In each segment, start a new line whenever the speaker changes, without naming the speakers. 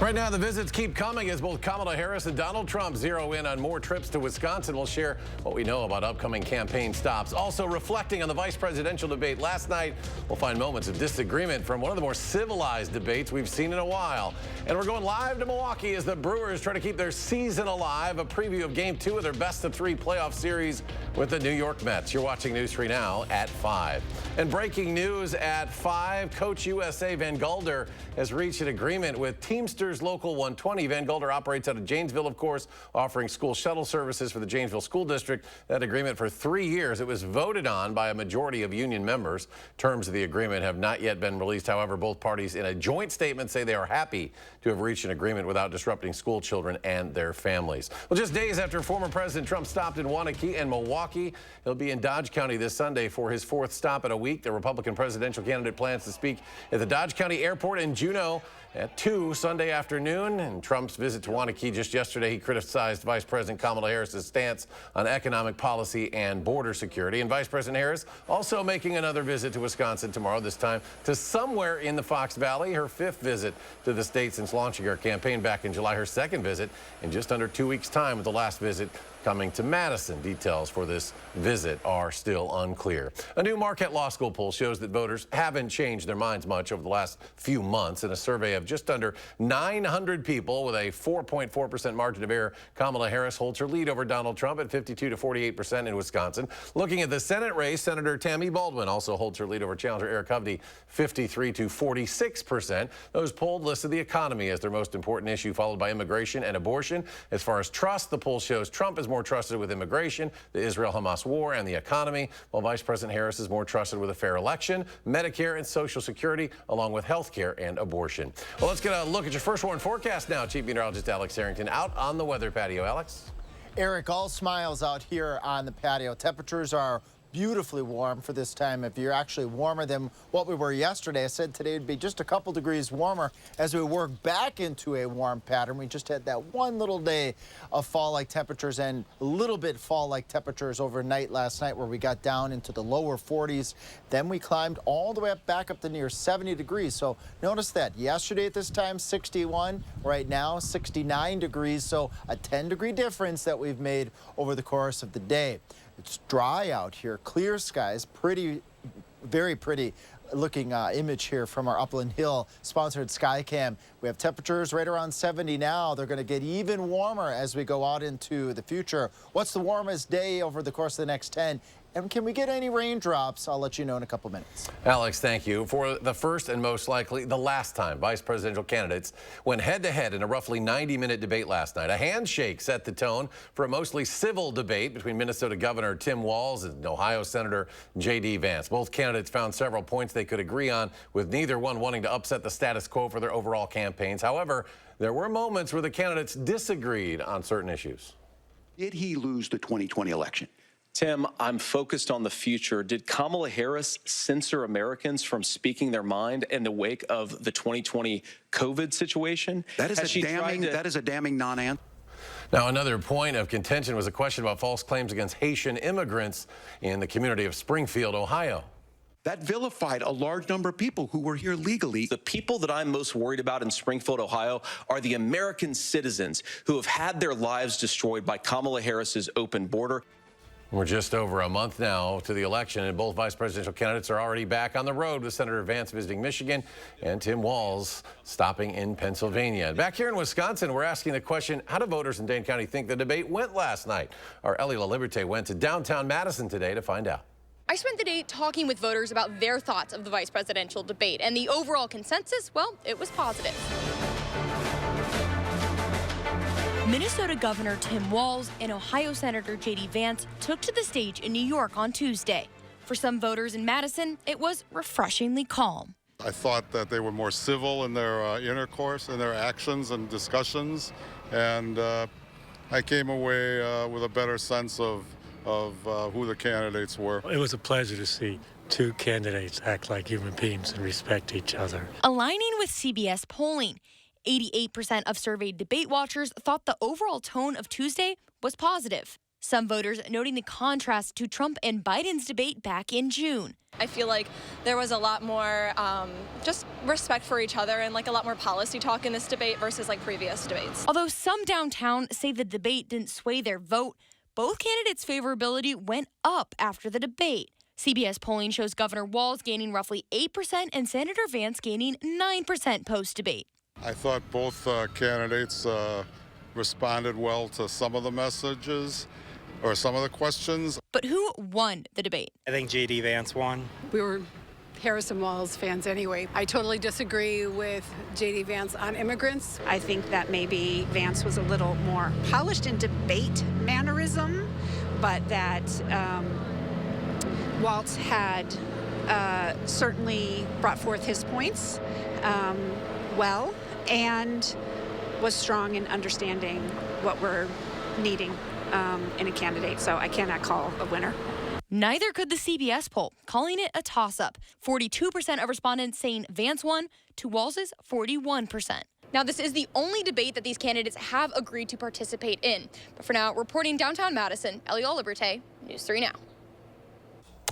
Right now, the visits keep coming as both Kamala Harris and Donald Trump zero in on more trips to Wisconsin. We'll share what we know about upcoming campaign stops. Also reflecting on the vice presidential debate last night, we'll find moments of disagreement from one of the more civilized debates we've seen in a while. And we're going live to Milwaukee as the Brewers try to keep their season alive. A preview of Game 2 of their best-of-3 playoff series with the New York Mets. You're watching News 3 Now at 5. And breaking news at 5, Coach USA Van Gulder has reached an agreement with Teamsters Local 120. Van Gulder operates out of Janesville, of course, offering school shuttle services for the Janesville School District. That agreement for 3 years. It was voted on by a majority of union members. Terms of the agreement have not yet been released. However, both parties in a joint statement say they are happy to have reached an agreement without disrupting school children and their families. Well, just days after former President Trump stopped in Waunakee and Milwaukee, he'll be in Dodge County this Sunday for his 4th stop in a week. The Republican presidential candidate plans to speak at the Dodge County Airport in Juneau at 2 Sunday afternoon. And Trump's visit to Waunakee just yesterday, he criticized Vice President Kamala Harris's stance on economic policy and border security. And Vice President Harris also making another visit to Wisconsin tomorrow, this time to somewhere in the Fox Valley, her 5th visit to the state since launching her campaign back in July, her 2nd visit in just under 2 weeks' time, with the last visit coming to Madison. Details for this visit are still unclear. A new Marquette Law School poll shows that voters haven't changed their minds much over the last few months. In a survey of just under 900 people with a 4.4% margin of error, Kamala Harris holds her lead over Donald Trump at 52 to 48% in Wisconsin. Looking at the Senate race, Senator Tammy Baldwin also holds her lead over challenger Eric Hovde, 53 to 46%. Those polled listed the economy as their most important issue, followed by immigration and abortion. As far as trust, the poll shows Trump is more trusted with immigration, the Israel-Hamas war, and the economy, while Vice President Harris is more trusted with a fair election, Medicare and Social Security, along with health care and abortion. Well, let's get a look at your first warn forecast now. Chief Meteorologist Alex Harrington out on the weather patio. Alex?
Eric, all smiles out here on the patio. Temperatures are beautifully warm for this time of year, actually warmer than what we were yesterday. I said today would be just a couple degrees warmer as we work back into a warm pattern. We just had that one little day of fall-like temperatures and a little bit fall-like temperatures overnight last night, where we got down into the lower 40s. Then we climbed all the way up back up to near 70 degrees. So notice that yesterday at this time 61, right now 69 degrees. So a 10-degree difference that we've made over the course of the day. It's dry out here, clear skies, pretty, very pretty looking image here from our Upland Hill sponsored Skycam. We have temperatures right around 70 now. They're going to get even warmer as we go out into the future. What's the warmest day over the course of the next 10? And can we get any raindrops? I'll let you know in a couple minutes.
Alex, thank you. For the first and most likely the last time vice presidential candidates went head-to-head in a roughly 90-minute debate last night. A handshake set the tone for a mostly civil debate between Minnesota Governor Tim Walz and Ohio Senator J.D. Vance. Both candidates found several points they could agree on, with neither one wanting to upset the status quo for their overall campaigns. However, there were moments where the candidates disagreed on certain issues.
Did he lose the 2020 election?
Tim, I'm focused on the future. Did Kamala Harris censor Americans from speaking their mind in the wake of the 2020 COVID situation?
That is a damning non-answer.
Now, another point of contention was a question about false claims against Haitian immigrants in the community of Springfield, Ohio.
That vilified a large number of people who were here legally.
The people that I'm most worried about in Springfield, Ohio, are the American citizens who have had their lives destroyed by Kamala Harris's open border.
We're just over a month now to the election, and both vice presidential candidates are already back on the road, with Senator Vance visiting Michigan and Tim Walz stopping in Pennsylvania. And back here in Wisconsin, we're asking the question, how do voters in Dane County think the debate went last night? Our Ellie LaLiberte went to downtown Madison today to find out.
I spent the day talking with voters about their thoughts of the vice presidential debate, and the overall consensus, well, it was positive. Minnesota Governor Tim Walz and Ohio Senator J.D. Vance took to the stage in New York on Tuesday. For some voters in Madison, it was refreshingly calm.
I thought that they were more civil in their intercourse and their actions and discussions, and I came away with a better sense of who the candidates were.
It was a pleasure to see two candidates act like human beings and respect each other.
Aligning with CBS polling, 88% of surveyed debate watchers thought the overall tone of Tuesday was positive. Some voters noting the contrast to Trump and Biden's debate back in June.
I feel like there was a lot more just respect for each other and like a lot more policy talk in this debate versus like previous debates.
Although some downtown say the debate didn't sway their vote, both candidates' favorability went up after the debate. CBS polling shows Governor Walz gaining roughly 8% and Senator Vance gaining 9% post-debate.
I thought both candidates responded well to some of the messages or some of the questions.
But who won the debate?
I think J.D. Vance won.
We were Harris and Walz fans anyway. I totally disagree with J.D. Vance on immigrants.
I think that maybe Vance was a little more polished in debate mannerism, but that Walz had certainly brought forth his points well and was strong in understanding what we're needing in a candidate. So I cannot call a winner.
Neither could the CBS poll, calling it a toss-up. 42% of respondents saying Vance won to Walz's 41%. Now, this is the only debate that these candidates have agreed to participate in. But for now, reporting downtown Madison, Eliel Liberté, News 3 Now.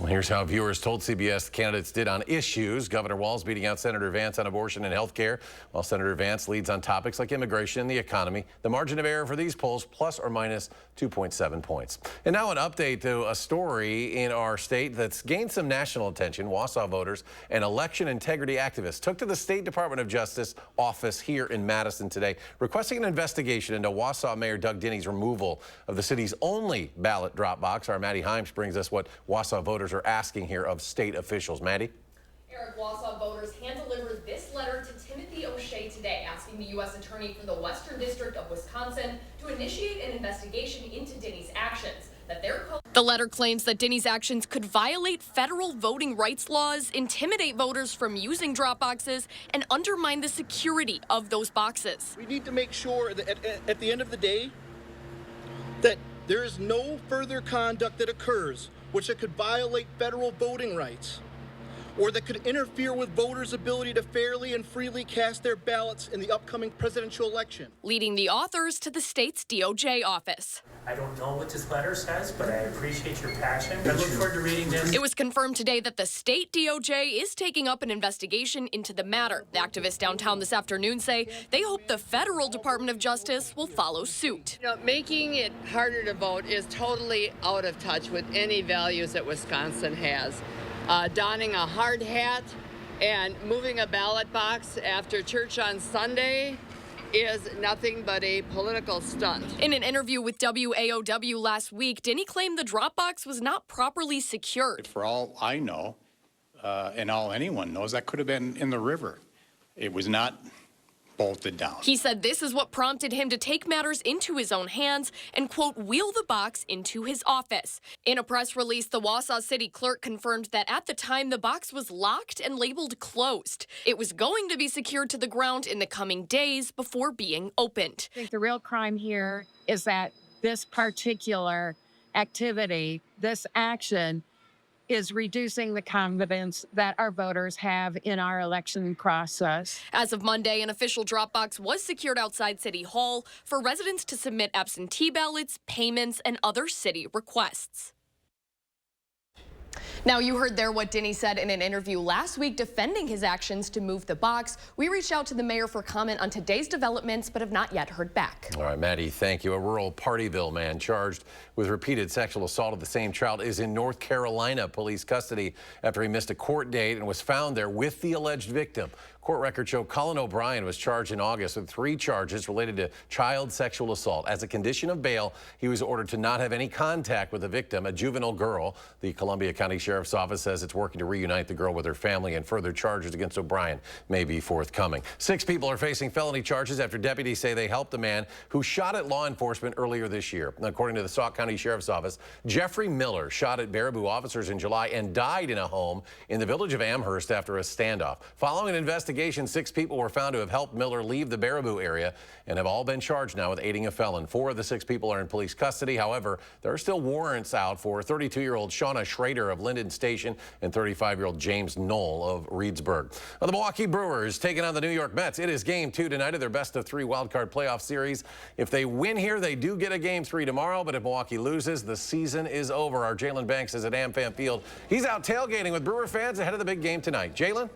Here's how viewers told CBS the candidates did on issues. Governor Walz beating out Senator Vance on abortion and health care, while Senator Vance leads on topics like immigration and the economy. The margin of error for these polls, plus or minus 2.7 points. And now an update to a story in our state that's gained some national attention. Wausau voters and election integrity activists took to the State Department of Justice office here in Madison today, requesting an investigation into Wausau Mayor Doug Dinny's removal of the city's only ballot drop box. Our Maddie Himes brings us what Wausau voters are asking here of state officials. Maddie?
Eric, Wausau voters hand-delivered this letter to Timothy O'Shea today, asking the U.S. Attorney for the Western District of Wisconsin to initiate an investigation into Dinny's actions.
The letter claims that Dinny's actions could violate federal voting rights laws, intimidate voters from using drop boxes, and undermine the security of those boxes.
We need to make sure that at the end of the day, that there is no further conduct that occurs which could violate federal voting rights, or that could interfere with voters' ability to fairly and freely cast their ballots in the upcoming presidential election.
Leading the authors to the state's DOJ office.
I don't know what this letter says, but I appreciate your passion. I look forward to reading this.
It was confirmed today that the state DOJ is taking up an investigation into the matter. The activists downtown this afternoon say they hope the federal Department of Justice will follow suit.
You know, making it harder to vote is totally out of touch with any values that Wisconsin has. Donning a hard hat and moving a ballot box after church on Sunday is nothing but a political stunt.
In an interview with WAOW last week, Dinny claimed the drop box was not properly secured.
For all I know, and all anyone knows, that could have been in the river. It was not bolted down.
He said this is what prompted him to take matters into his own hands and, quote, wheel the box into his office. In a press release, the Wausau city clerk confirmed that at the time the box was locked and labeled closed. It was going to be secured to the ground in the coming days before being opened.
I think the real crime here is that this particular activity, this action, is reducing the confidence that our voters have in our election process.
As of Monday, an official drop box was secured outside City Hall for residents to submit absentee ballots, payments, and other city requests. Now, you heard there what Dinny said in an interview last week defending his actions to move the box. We reached out to the mayor for comment on today's developments, but have not yet heard back.
All right, Maddie, thank you. A rural Partyville man charged with repeated sexual assault of the same child is in North Carolina police custody after he missed a court date and was found there with the alleged victim. Court records show Colin O'Brien was charged in August with 3 charges related to child sexual assault. As a condition of bail, he was ordered to not have any contact with the victim, a juvenile girl. The Columbia County Sheriff's Office says it's working to reunite the girl with her family, and further charges against O'Brien may be forthcoming. 6 people are facing felony charges after deputies say they helped a man who shot at law enforcement earlier this year. According to the Sauk County Sheriff's Office, Jeffrey Miller shot at Baraboo officers in July and died in a home in the village of Amherst after a standoff. Following an investigation, investigation, 6 people were found to have helped Miller leave the Baraboo area and have all been charged now with aiding a felon. 4 of the 6 people are in police custody. However, there are still warrants out for 32-year-old Shauna Schrader of Linden Station and 35-year-old James Knoll of Reedsburg. Well, the Milwaukee Brewers taking on the New York Mets. It is Game 2 tonight of their best-of-3 wildcard playoff series. If they win here, they do get a Game 3 tomorrow, but if Milwaukee loses, the season is over. Our Jalen Banks is at AmFam Field. He's out tailgating with Brewer fans ahead of the big game tonight. Jalen?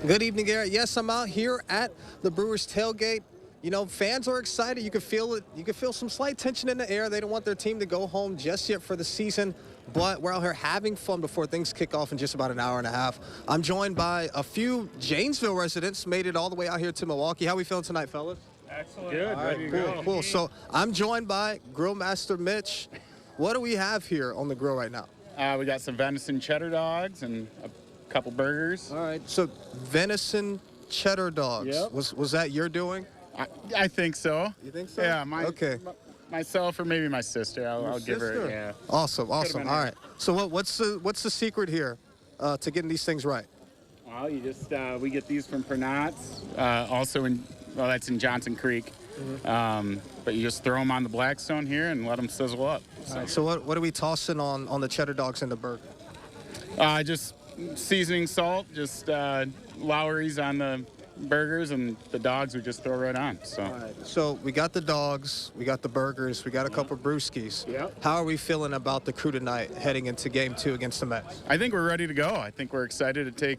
Good evening, Garrett. Yes, I'm out here at the Brewers tailgate. You know, fans are excited. You can feel it. You can feel some slight tension in the air. They don't want their team to go home just yet for the season, but we're out here having fun before things kick off in just about an hour and a half. I'm joined by a few Janesville residents, made it all the way out here to Milwaukee. How we feeling tonight, fellas?
Excellent. Good.
All right, cool. So I'm joined by Grill Master Mitch. What do we have here on the grill right now?
We got some venison cheddar dogs and a couple burgers.
All right. So venison cheddar dogs.
Yep.
Was that your doing?
I think so.
You think so?
Yeah.
Okay.
Myself or maybe my sister. I'll give her. Yeah.
Awesome. All right. So what's the secret here to getting these things right?
Well, you just we get these from Pernot's. Also that's in Johnson Creek. Mm-hmm. But you just throw them on the Blackstone here and let them sizzle up.
So what are we tossing on the cheddar dogs and the burger?
Just seasoning salt, just Lowry's on the burgers, and the dogs we just throw right on.
So we got the dogs, we got the burgers, we got a couple brewskis.
Yep.
How are we feeling about the crew tonight heading into Game 2 against the Mets?
I think we're ready to go. I think we're excited to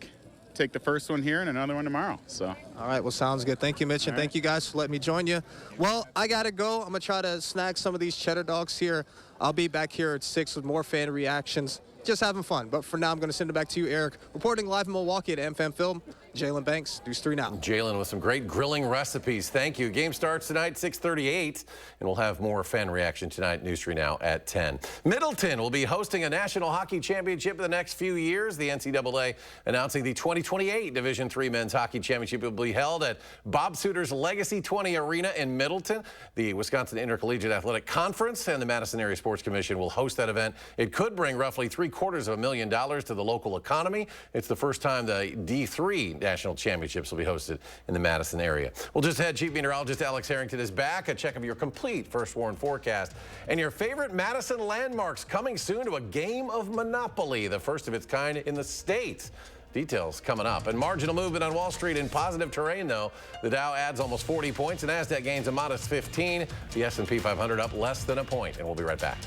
take the first one here and another one tomorrow. So.
All right, well, sounds good. Thank you, Mitch, and thank you guys for letting me join you. Well, I got to go. I'm going to try to snag some of these cheddar dogs here. I'll be back here at 6 with more fan reactions. Just having fun. But for now, I'm going to send it back to you, Eric. Reporting live in Milwaukee at AmFam Film, Jalen Banks, News 3 Now.
Jalen with some great grilling recipes. Thank you. Game starts tonight, 6:38, and we'll have more fan reaction tonight, News 3 Now at 10. Middleton will be hosting a National Hockey Championship in the next few years. The NCAA announcing the 2028 Division III Men's Hockey Championship will be held at Bob Suter's Legacy 20 Arena in Middleton. The Wisconsin Intercollegiate Athletic Conference and the Madison Area Sports Commission will host that event. It could bring roughly $750,000 to the local economy. It's the first time the D3 National Championships will be hosted in the Madison area. Well, just ahead, Chief Meteorologist Alex Harrington is back. A check of your complete first warn forecast and your favorite Madison landmarks coming soon to a game of Monopoly, the first of its kind in the state. Details coming up. And marginal movement on Wall Street in positive terrain, though. The Dow adds almost 40 points. The NASDAQ gains a modest 15. The S&P 500 up less than a point. And we'll be right back.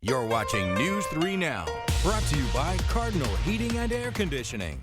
You're watching News 3 Now, brought to you by Cardinal Heating and Air Conditioning.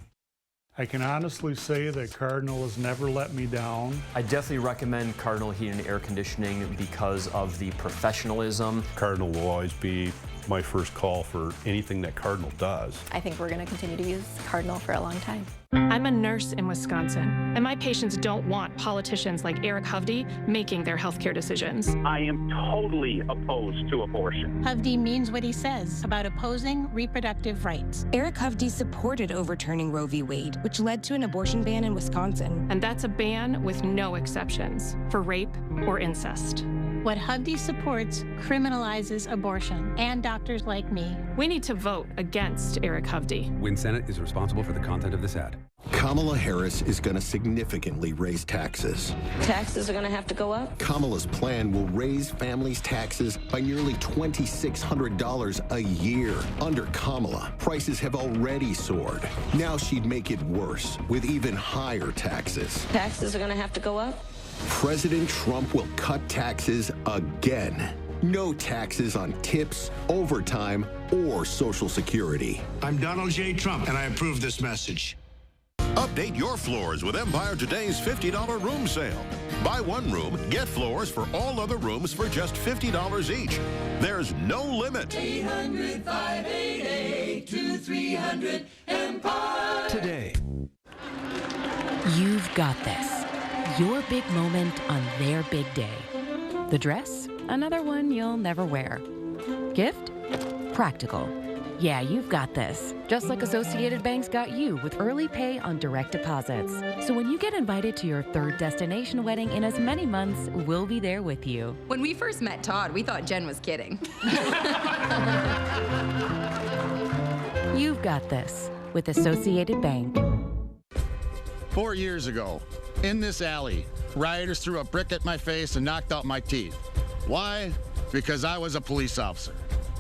I can honestly say that Cardinal has never let me down.
I definitely recommend Cardinal Heating and Air Conditioning because of the professionalism.
Cardinal will always be my first call for anything that Cardinal does.
I think we're going to continue to use Cardinal for a long time.
I'm a nurse in Wisconsin, and my patients don't want politicians like Eric Hovde making their healthcare decisions.
I am totally opposed to abortion.
Hovde means what he says about opposing reproductive rights.
Eric Hovde supported overturning Roe v. Wade, which led to an abortion ban in Wisconsin.
And that's a ban with no exceptions for rape or incest.
What Hovde supports criminalizes abortion and doctors like me.
We need to vote against Eric Hovde.
Win Senate is responsible for the content of this ad.
Kamala Harris is going to significantly raise taxes.
Taxes are going to have to go up.
Kamala's plan will raise families' taxes by nearly $2,600 a year. Under Kamala, prices have already soared. Now she'd make it worse with even higher taxes.
Taxes are going to have to go up.
President Trump will cut taxes again. No taxes on tips, overtime, or Social Security.
I'm Donald J. Trump, and I approve this message.
Update your floors with Empire Today's $50 room sale. Buy one room, get floors for all other rooms for just $50 each. There's no limit.
800-588-2300 Empire.
Today. You've got this. Your big moment on their big day. The dress? Another one you'll never wear. Gift? Practical. Yeah, you've got this. Just like Associated Bank's got you with early pay on direct deposits. So when you get invited to your third destination wedding in as many months, we'll be there with you.
When we first met Todd, we thought Jen was kidding.
You've got this with Associated Bank.
4 years ago, in this alley, rioters threw a brick at my face and knocked out my teeth. Why? Because I was a police officer.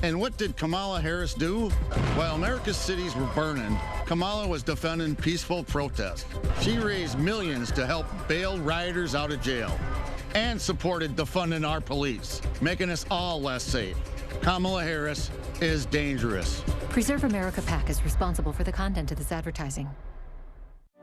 And what did Kamala Harris do? While America's cities were burning, Kamala was defending peaceful protest. She raised millions to help bail rioters out of jail and supported defunding our police, making us all less safe. Kamala Harris is dangerous.
Preserve America PAC is responsible for the content of this advertising.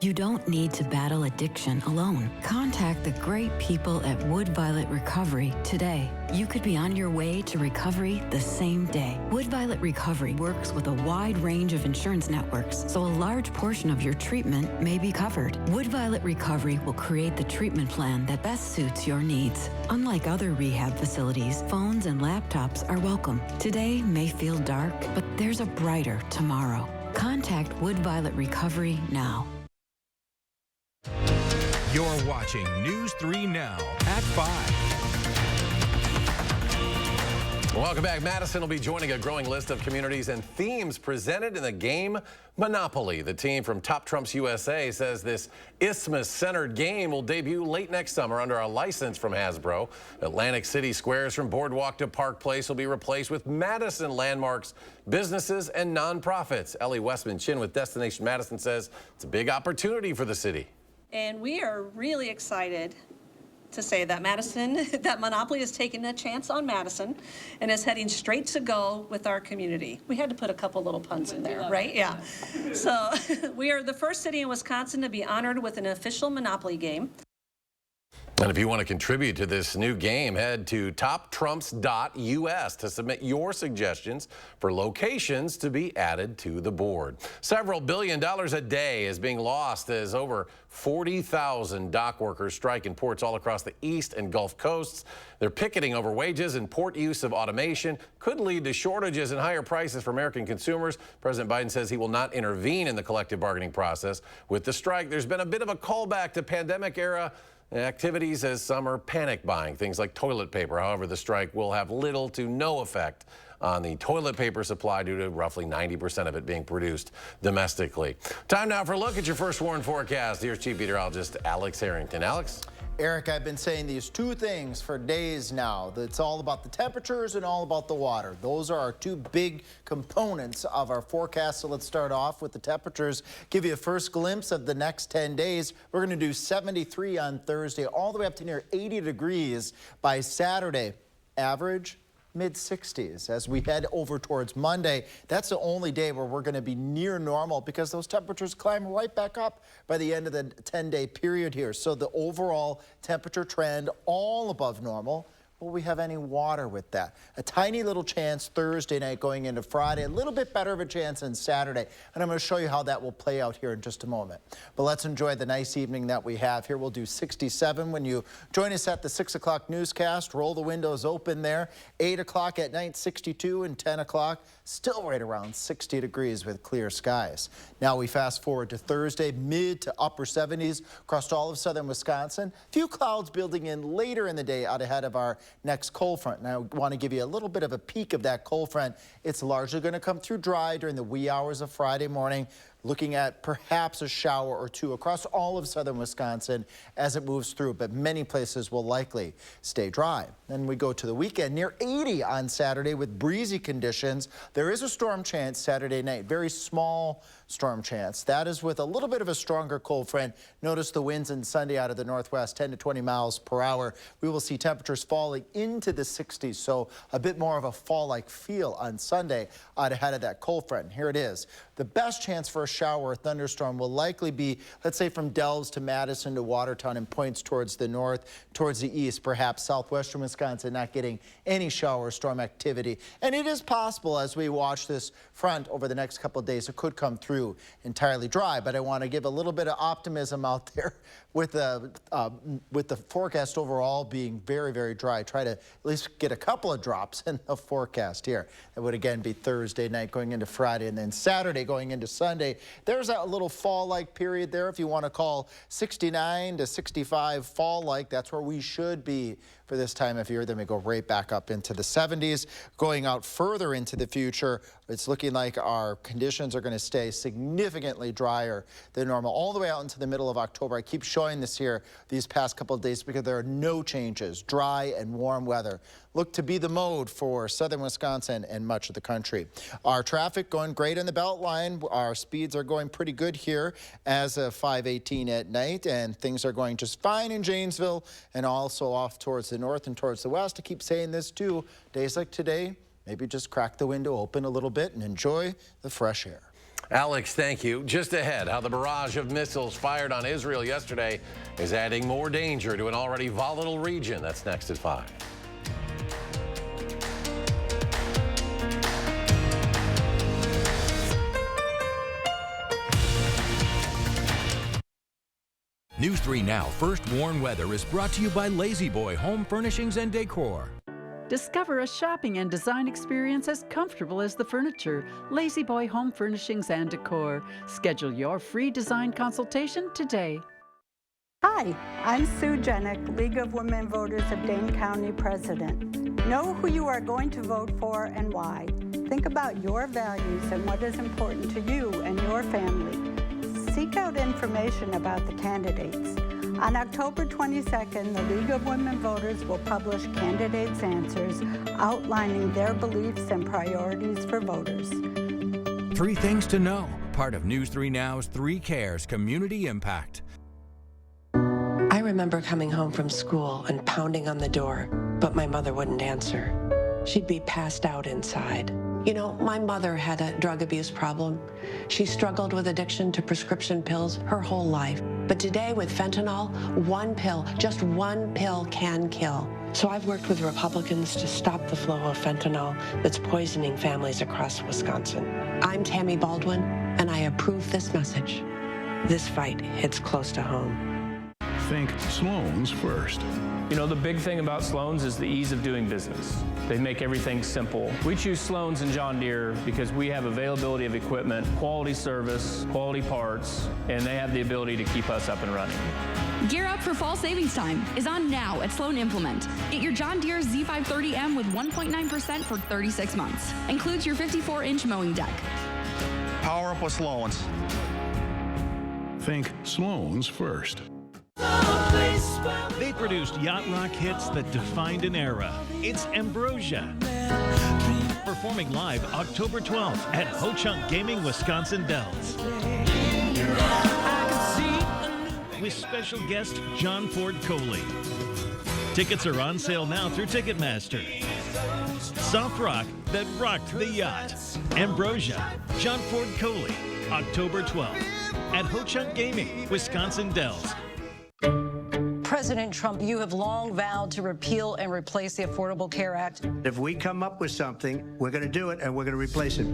You don't need to battle addiction alone. Contact the great people at Wood Violet Recovery today. You could be on your way to recovery the same day. Wood Violet Recovery works with a wide range of insurance networks, so a large portion of your treatment may be covered. Wood Violet Recovery will create the treatment plan that best suits your needs. Unlike other rehab facilities, phones and laptops are welcome. Today may feel dark, but there's a brighter tomorrow. Contact Wood Violet Recovery now.
You're watching News 3 Now at 5.
Welcome back. Madison will be joining a growing list of communities and themes presented in the game Monopoly. The team from Top Trumps USA says this Isthmus-centered game will debut late next summer under a license from Hasbro. Atlantic City squares from Boardwalk to Park Place will be replaced with Madison landmarks, businesses, and nonprofits. Ellie Westman-Chin with Destination Madison says it's a big opportunity for the city.
And we are really excited to say that that Monopoly is taking a chance on Madison and is heading straight to go with our community. We had to put a couple little puns in there, right? Yeah. So we are the first city in Wisconsin to be honored with an official Monopoly game.
And if you want to contribute to this new game, head to toptrumps.us to submit your suggestions for locations to be added to the board. Several $1 billion a day is being lost as over 40,000 dock workers strike in ports all across the East and Gulf coasts. They're picketing over wages and port use of automation. Could lead to shortages and higher prices for American consumers. President Biden says he will not intervene in the collective bargaining process. With the strike, there's been a bit of a callback to pandemic-era activities as some are panic buying things like toilet paper. However, the strike will have little to no effect on the toilet paper supply due to roughly 90% of it being produced domestically. Time now for a look at your first warn forecast. Here's Chief Meteorologist Alex Harrington. Alex?
Eric, I've been saying these two things for days now. It's all about the temperatures and all about the water. Those are our two big components of our forecast. So let's start off with the temperatures. Give you a first glimpse of the next 10 days. We're going to do 73 on Thursday, all the way up to near 80 degrees by Saturday. Average mid-60s as we head over towards Monday. That's the only day where we're going to be near normal because those temperatures climb right back up by the end of the 10-day period here. So the overall temperature trend all above normal. Will we have any water with that? A tiny little chance Thursday night going into Friday, a little bit better of a chance on Saturday. And I'm going to show you how that will play out here in just a moment. But let's enjoy the nice evening that we have here. We'll do 67 when you join us at the 6 o'clock newscast. Roll the windows open there. 8 o'clock at night, 62, and 10 o'clock, still right around 60 degrees with clear skies. Now we fast forward to Thursday, mid to upper 70s across all of southern Wisconsin. Few clouds building in later in the day out ahead of our next cold front. And I want to give you a little bit of a peek of that cold front. It's largely going to come through dry during the wee hours of Friday morning. Looking at perhaps a shower or two across all of southern Wisconsin as it moves through, but many places will likely stay dry. Then we go to the weekend, near 80 on Saturday with breezy conditions. There is a storm chance Saturday night, very small storm chance. That is with a little bit of a stronger cold front. Notice the winds in Sunday out of the northwest, 10 to 20 miles per hour. We will see temperatures falling into the 60s, so a bit more of a fall-like feel on Sunday out ahead of that cold front. And here it is. The best chance for a shower or thunderstorm will likely be, let's say, from Dells to Madison to Watertown and points towards the north, towards the east, perhaps southwestern Wisconsin not getting any shower or storm activity. And it is possible as we watch this front over the next couple of days, it could come through entirely dry. But I want to give a little bit of optimism out there with the forecast overall being very, very dry. Try to at least get a couple of drops in the forecast here. It would again be Thursday night going into Friday and then Saturday going into Sunday. There's a little fall-like period there if you want to call 69 to 65 fall-like. That's where we should be for this time of year. Then we go right back up into the 70s. Going out further into the future, it's looking like our conditions are going to stay significantly drier than normal all the way out into the middle of October. I keep showing this here these past couple of days because there are no changes. Dry and warm weather look to be the mode for southern Wisconsin and much of the country. Our traffic going great on the Beltline. Our speeds are going pretty good here as of 5:18 at night, and things are going just fine in Janesville and also off towards the north and towards the west. I keep saying this too. Days like today, maybe just crack the window open a little bit and enjoy the fresh air.
Alex, thank you. Just ahead, how the barrage of missiles fired on Israel yesterday is adding more danger to an already volatile region. That's next at 5.
News 3 Now First Warn Weather is brought to you by Lazy Boy Home Furnishings and Decor.
Discover a shopping and design experience as comfortable as the furniture. Lazy Boy Home Furnishings and Decor. Schedule your free design consultation today.
Hi, I'm Sue Jenick, League of Women Voters of Dane County President. Know who you are going to vote for and why. Think about your values and what is important to you and your family. Seek out information about the candidates. On October 22nd, the League of Women Voters will publish candidates' answers outlining their beliefs and priorities for voters.
3 things to know. Part of News 3 Now's 3 Cares Community Impact.
I remember coming home from school and pounding on the door, but my mother wouldn't answer. She'd be passed out inside. You know, my mother had a drug abuse problem. She struggled with addiction to prescription pills her whole life. But today with fentanyl, one pill, just one pill can kill. So I've worked with Republicans to stop the flow of fentanyl that's poisoning families across Wisconsin. I'm Tammy Baldwin, and I approve this message. This fight hits close to home.
Think Sloan's first.
You know, the big thing about Sloan's is the ease of doing business. They make everything simple. We choose Sloan's and John Deere because we have availability of equipment, quality service, quality parts, and they have the ability to keep us up and running.
Gear Up for Fall Savings Time is on now at Sloan Implement. Get your John Deere Z530M with 1.9% for 36 months. Includes your 54-inch mowing deck.
Power up with Sloan's. Think Sloan's first.
They produced yacht rock hits that defined an era. It's Ambrosia. Performing live October 12th at Ho Chunk Gaming, Wisconsin Dells. With special guest John Ford Coley. Tickets are on sale now through Ticketmaster. Soft rock that rocked the yacht. Ambrosia, John Ford Coley, October 12th at Ho Chunk Gaming, Wisconsin Dells.
President Trump, you have long vowed to repeal and replace the Affordable Care Act.
If we come up with something, we're going to do it and we're going to replace it.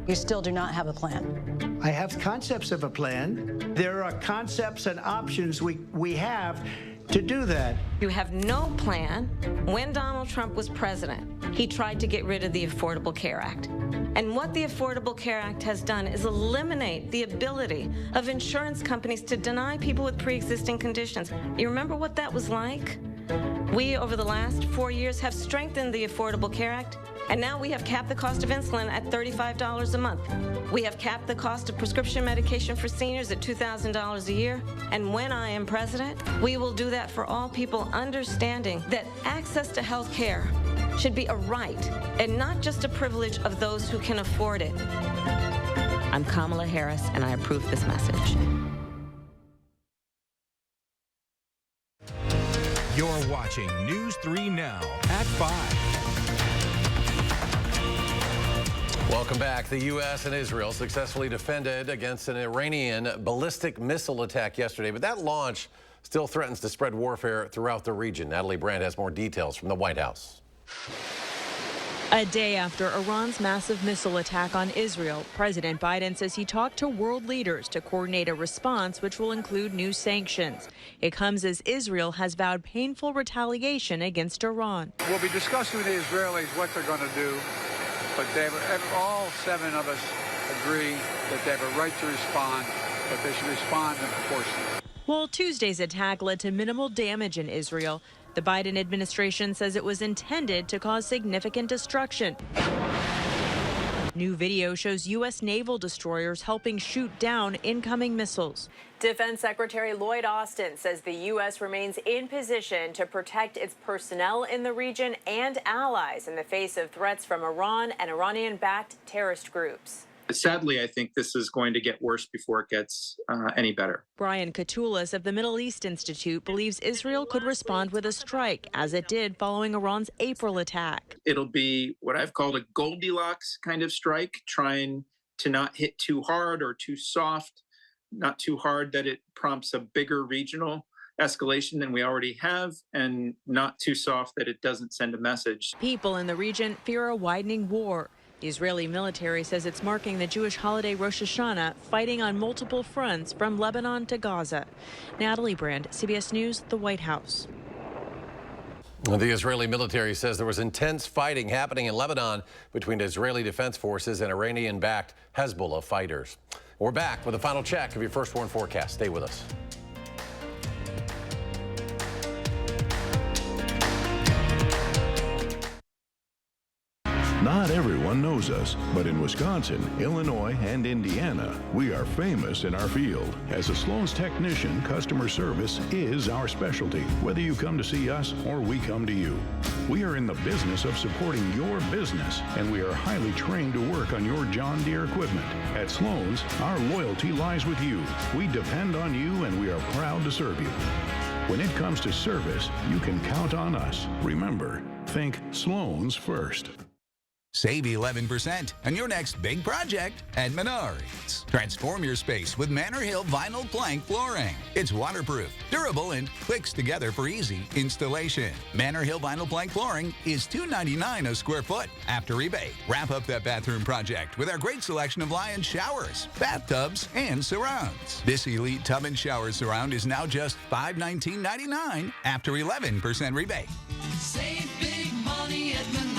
You still do not have a plan.
I have concepts of a plan. There are concepts and options we have to do that.
You have no plan. When Donald Trump was president, he tried to get rid of the Affordable Care Act. And what the Affordable Care Act has done is eliminate the ability of insurance companies to deny people with pre-existing conditions. You remember what that was like? We, over the last 4 years, have strengthened the Affordable Care Act, and now we have capped the cost of insulin at $35 a month. We have capped the cost of prescription medication for seniors at $2,000 a year. And when I am president, we will do that for all people, understanding that access to health care should be a right and not just a privilege of those who can afford it. I'm Kamala Harris, and I approve this message.
You're watching News 3 Now at 5.
Welcome back. The U.S. and Israel successfully defended against an Iranian ballistic missile attack yesterday, but that launch still threatens to spread warfare throughout the region. Natalie Brandt has more details from the White House.
A day after Iran's massive missile attack on Israel, President Biden says he talked to world leaders to coordinate a response which will include new sanctions. It comes as Israel has vowed painful retaliation against Iran.
We'll be discussing with the Israelis what they're going to do, but all 7 of us agree that they have a right to respond, but they should respond in proportion.
While Tuesday's attack led to minimal damage in Israel, the Biden administration says it was intended to cause significant destruction. New video shows U.S. naval destroyers helping shoot down incoming missiles.
Defense Secretary Lloyd Austin says the U.S. remains in position to protect its personnel in the region and allies in the face of threats from Iran and Iranian-backed terrorist groups.
Sadly, I think this is going to get worse before it gets any better.
Brian Katulis of the Middle East Institute believes Israel could respond with a strike, as it did following Iran's April attack.
It'll be what I've called a Goldilocks kind of strike, trying to not hit too hard or too soft, not too hard that it prompts a bigger regional escalation than we already have, and not too soft that it doesn't send a message.
People in the region fear a widening war. The Israeli military says it's marking the Jewish holiday Rosh Hashanah, fighting on multiple fronts from Lebanon to Gaza. Natalie Brandt, CBS News, the White House.
The Israeli military says there was intense fighting happening in Lebanon between Israeli defense forces and Iranian-backed Hezbollah fighters. We're back with a final check of your first warn forecast. Stay with us.
Not everyone knows us, but in Wisconsin, Illinois, and Indiana, we are famous in our field. As a Sloan's technician, customer service is our specialty, whether you come to see us or we come to you. We are in the business of supporting your business, and we are highly trained to work on your John Deere equipment. At Sloan's, our loyalty lies with you. We depend on you, and we are proud to serve you. When it comes to service, you can count on us. Remember, think Sloan's first.
Save 11% on your next big project at Menards. Transform your space with Manor Hill vinyl plank flooring. It's waterproof, durable, and clicks together for easy installation. Manor Hill vinyl plank flooring is $2.99 a square foot after rebate. Wrap up that bathroom project with our great selection of Lion showers, bathtubs, and surrounds. This elite tub and shower surround is now just $519.99 after 11% rebate.
Save big money at Menards.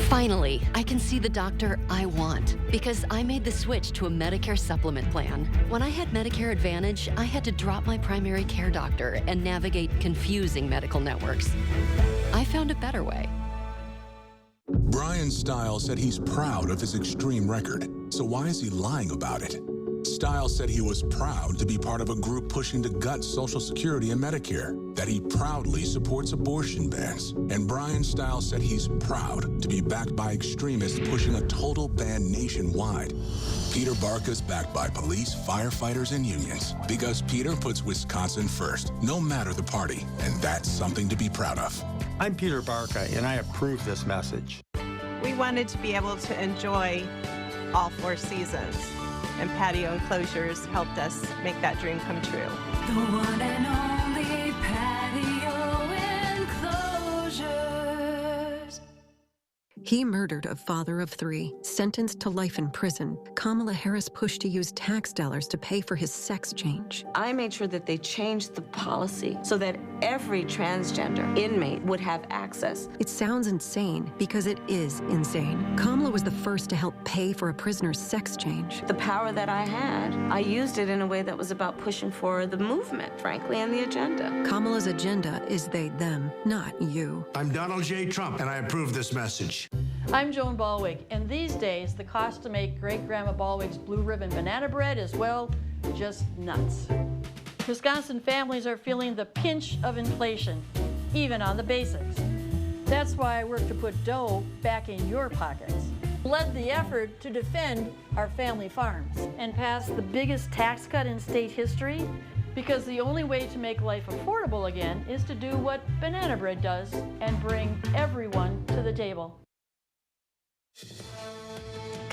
Finally, I can see the doctor I want because I made the switch to a Medicare supplement plan. When I had Medicare Advantage, I had to drop my primary care doctor and navigate confusing medical networks. I found a better way.
Brian Stiles said he's proud of his extreme record. So why is he lying about it? Stiles said he was proud to be part of a group pushing to gut Social Security and Medicare, that he proudly supports abortion bans. And Brian Stiles said he's proud to be backed by extremists pushing a total ban nationwide. Peter Barca's backed by police, firefighters, and unions because Peter puts Wisconsin first, no matter the party, and that's something to be proud of.
I'm Peter Barca, and I approve this message.
We wanted to be able to enjoy all 4 seasons, and patio enclosures helped us make that dream come true.
The one and only patio enclosures.
He murdered a father of 3, sentenced to life in prison. Kamala Harris pushed to use tax dollars to pay for his sex change.
I made sure that they changed the policy so that every transgender inmate would have access.
It sounds insane because it is insane. Kamala was the first to help pay for a prisoner's sex change.
The power that I had, I used it in a way that was about pushing for the movement, frankly, and the agenda.
Kamala's agenda is they, them, not you.
I'm Donald J. Trump, and I approve this message.
I'm Joan Balwig, and these days the cost to make Great-Grandma Balwig's Blue Ribbon banana bread is, well, just nuts. Wisconsin families are feeling the pinch of inflation, even on the basics. That's why I work to put dough back in your pockets. Led the effort to defend our family farms and pass the biggest tax cut in state history, because the only way to make life affordable again is to do what banana bread does and bring everyone to the table.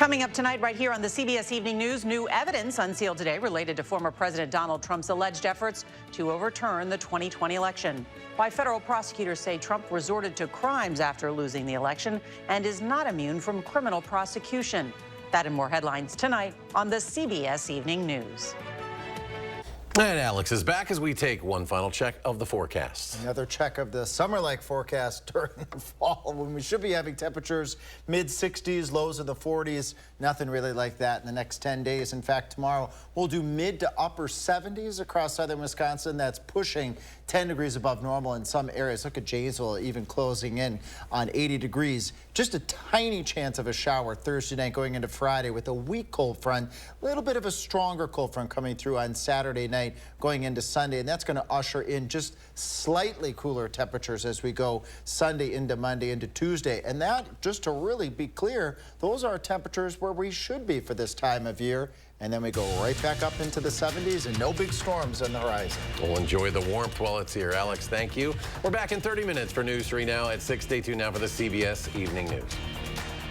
Coming up tonight right here on the CBS Evening News, new evidence unsealed today related to former President Donald Trump's alleged efforts to overturn the 2020 election. Why federal prosecutors say Trump resorted to crimes after losing the election and is not immune from criminal prosecution. That and more headlines tonight on the CBS Evening News.
And Alex is back as we take one final check of the forecast.
Another check of the summer-like forecast during the fall when we should be having temperatures mid-60s, lows of the 40s. Nothing really like that in the next 10 days. In fact, tomorrow we'll do mid to upper 70s across southern Wisconsin. That's pushing 10 degrees above normal in some areas. Look at Janesville even closing in on 80 degrees. Just a tiny chance of a shower Thursday night going into Friday with a weak cold front. A little bit of a stronger cold front coming through on Saturday night going into Sunday, and that's going to usher in just slightly cooler temperatures as we go Sunday into Monday into Tuesday. And that, just to really be clear, those are temperatures where we should be for this time of year. And then we go right back up into the 70s and no big storms on the horizon.
We'll enjoy the warmth while it's here. Alex, thank you. We're back in 30 minutes for News 3 Now at 6. Stay tuned now for the CBS Evening News.